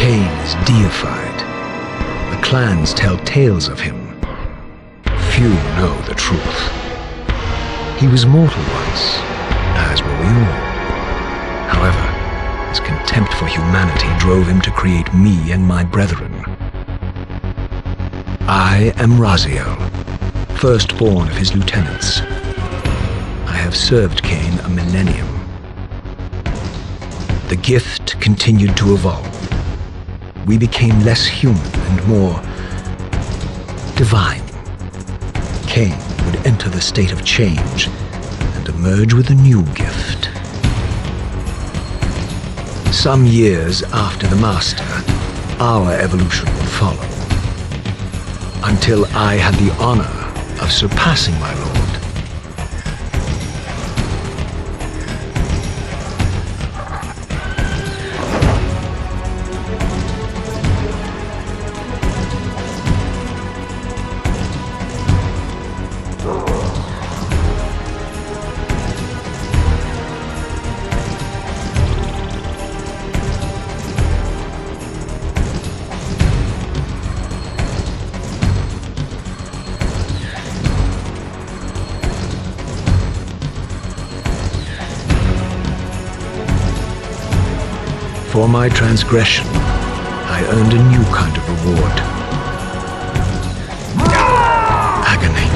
Kain is deified. The clans tell tales of him. Few know the truth. He was mortal once, as were we all. However, his contempt for humanity drove him to create me and my brethren. I am Raziel, firstborn of his lieutenants. I have served Kain a millennium. The gift continued to evolve. We became less human and more divine. Kain would enter the state of change and emerge with a new gift. Some years after the Master, our evolution would follow, until I had the honor of surpassing my lord. For my transgression, I earned a new kind of reward. Agony.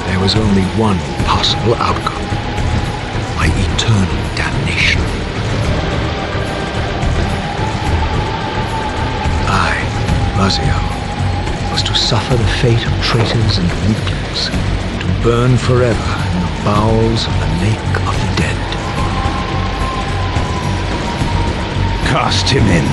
There was only one possible outcome: my eternal damnation. Raziel was to suffer the fate of traitors and weaklings, to burn forever in the bowels of the lake of the dead. Cast him in.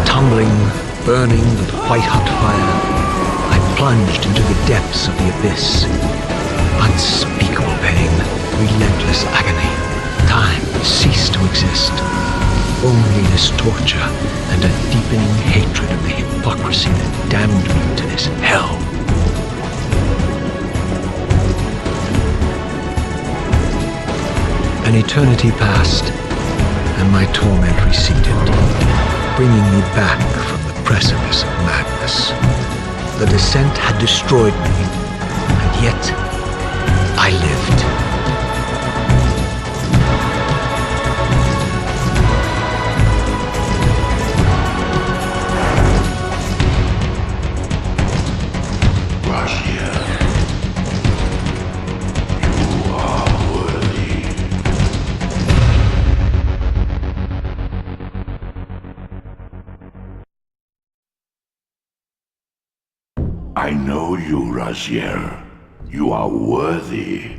Tumbling, burning with white-hot fire, I plunged into the depths of the abyss. Unspeakable pain, relentless agony. Time ceased to exist. Only this torture and a deepening hatred of the hypocrisy that damned me to this hell. An eternity passed, and my torment receded, bringing me back from the precipice of madness. The descent had destroyed me, and yet I lived. Raziel, you are worthy. I know you, Raziel. You are worthy.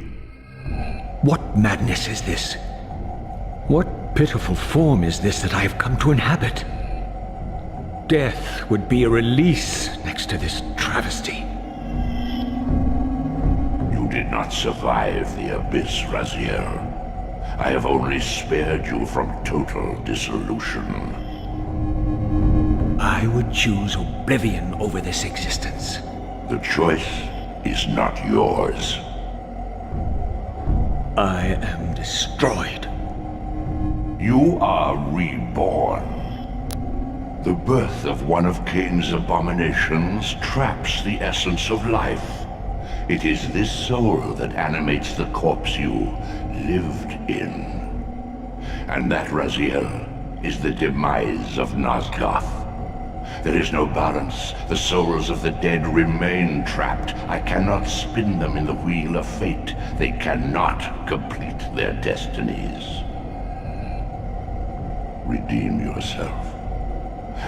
What madness is this? What pitiful form is this that I have come to inhabit? Death would be a release next to this travesty. You did not survive the abyss, Raziel. I have only spared you from total dissolution. I would choose oblivion over this existence. The choice is not yours. I am destroyed. You are reborn. The birth of one of Kain's abominations traps the essence of life. It is this soul that animates the corpse you lived in. And that, Raziel, is the demise of Nosgoth. There is no balance. The souls of the dead remain trapped. I cannot spin them in the wheel of fate. They cannot complete their destinies. Redeem yourself.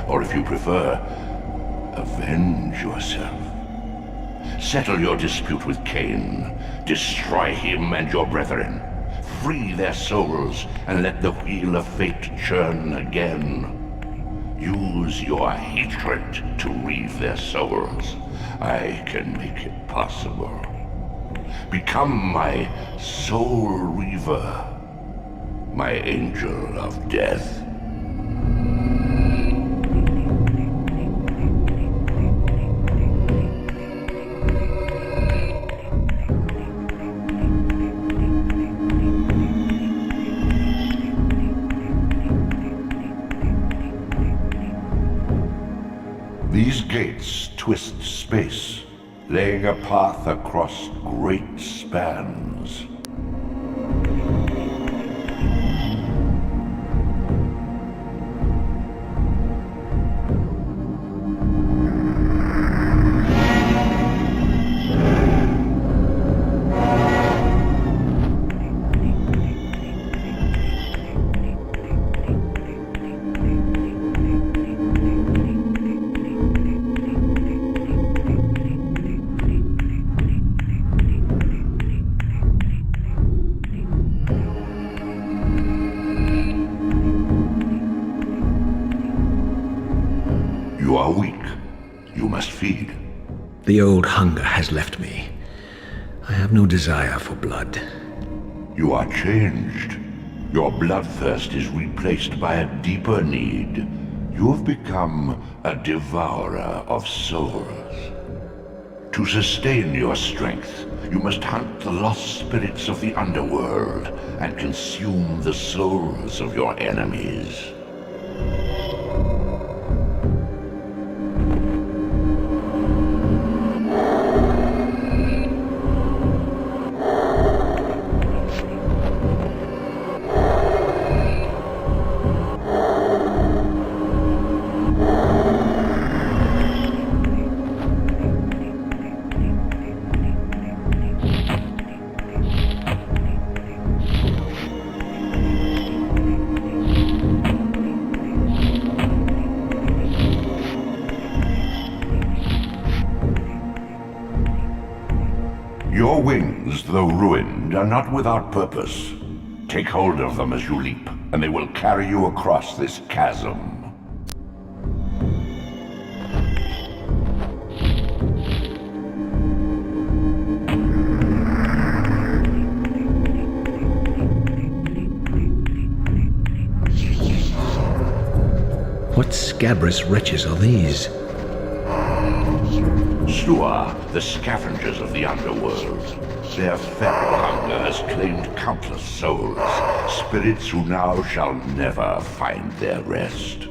Or if you prefer, avenge yourself. Settle your dispute with Kain. Destroy him and your brethren. Free their souls and let the wheel of fate churn again. Use your hatred to reave their souls. I can make it possible. Become my Soul Reaver, my angel of death. These gates twist space, laying a path across great spans. You are weak. You must feed. The old hunger has left me. I have no desire for blood. You are changed. Your bloodthirst is replaced by a deeper need. You have become a devourer of souls. To sustain your strength, you must hunt the lost spirits of the underworld and consume the souls of your enemies. Your wings, though ruined, are not without purpose. Take hold of them as you leap, and they will carry you across this chasm. What scabrous wretches are these? The scavengers of the underworld. Their feral hunger has claimed countless souls, spirits who now shall never find their rest.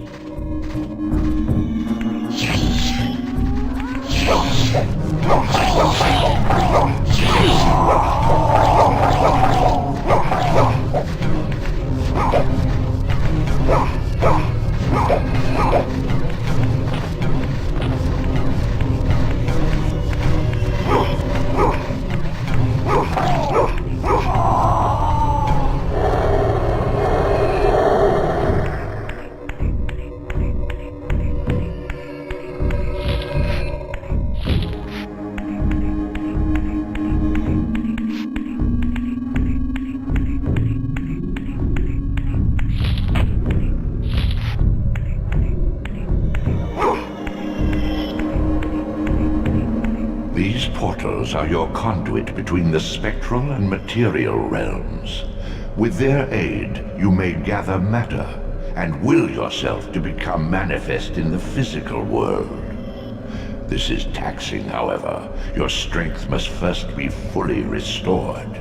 These portals are your conduit between the spectral and material realms. With their aid, you may gather matter and will yourself to become manifest in the physical world. This is taxing, however. Your strength must first be fully restored.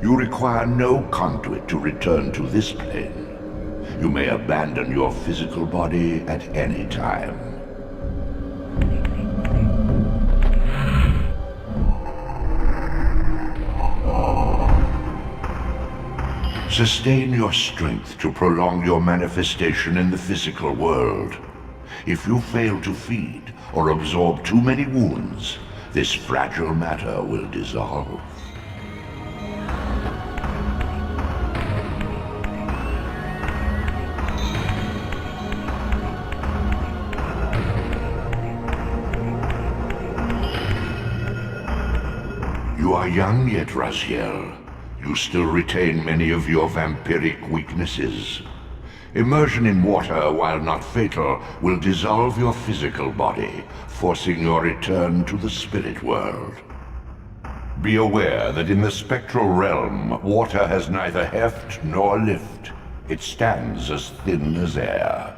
You require no conduit to return to this plane. You may abandon your physical body at any time. Sustain your strength to prolong your manifestation in the physical world. If you fail to feed or absorb too many wounds, this fragile matter will dissolve. You are young yet, Raziel. You still retain many of your vampiric weaknesses. Immersion in water, while not fatal, will dissolve your physical body, forcing your return to the spirit world. Be aware that in the spectral realm, water has neither heft nor lift. It stands as thin as air.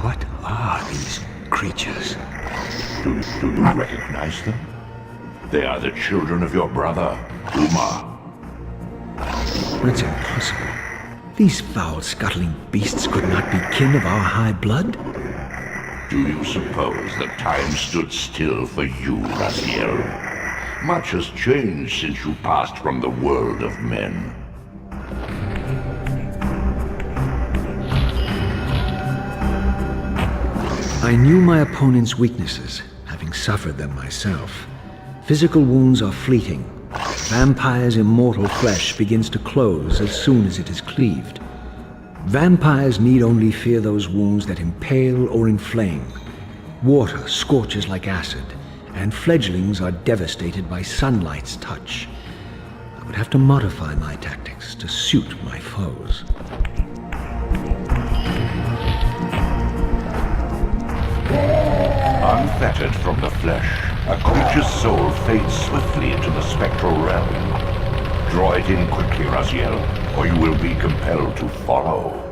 What are these creatures? Do you recognize them? They are the children of your brother, Uma. That's impossible. These foul, scuttling beasts could not be kin of our high blood? Do you suppose that time stood still for you, Raziel? Much has changed since you passed from the world of men. I knew my opponent's weaknesses, having suffered them myself. Physical wounds are fleeting. Vampire's immortal flesh begins to close as soon as it is cleaved. Vampires need only fear those wounds that impale or inflame. Water scorches like acid, and fledglings are devastated by sunlight's touch. I would have to modify my tactics to suit my foes. Unfettered from the flesh, a creature's soul fades swiftly into the spectral realm. Draw it in quickly, Raziel, or you will be compelled to follow.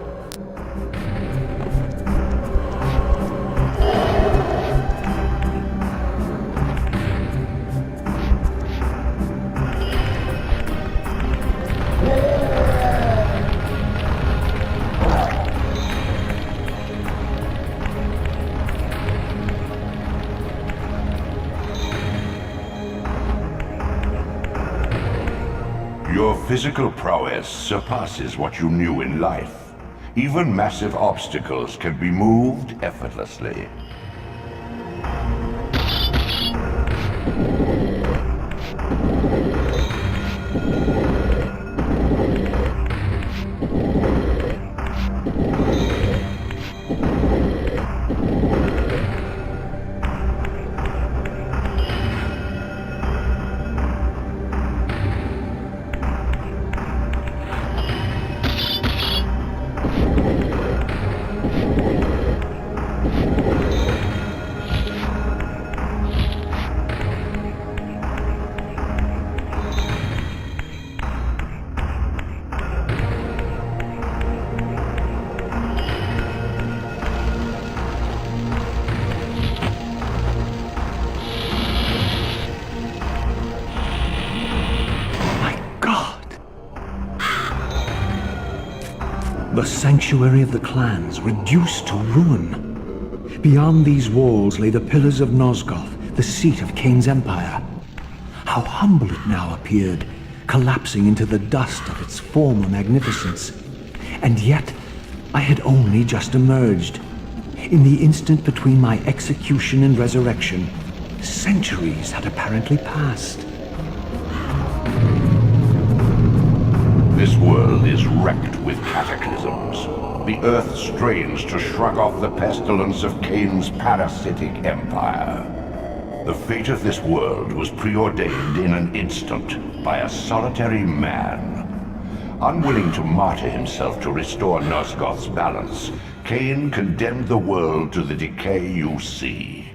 Your physical prowess surpasses what you knew in life. Even massive obstacles can be moved effortlessly. The sanctuary of the clans reduced to ruin. Beyond these walls lay the pillars of Nosgoth, the seat of Kain's empire. How humble it now appeared, collapsing into the dust of its former magnificence. And yet, I had only just emerged. In the instant between my execution and resurrection, centuries had apparently passed. This world is wrecked with cataclysms. The earth strains to shrug off the pestilence of Kain's parasitic empire. The fate of this world was preordained in an instant by a solitary man. Unwilling to martyr himself to restore Nosgoth's balance, Kain condemned the world to the decay you see.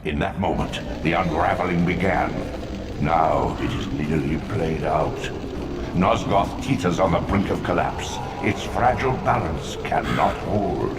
In that moment, the unraveling began. Now it is nearly played out. Nosgoth teeters on the brink of collapse. Its fragile balance cannot hold.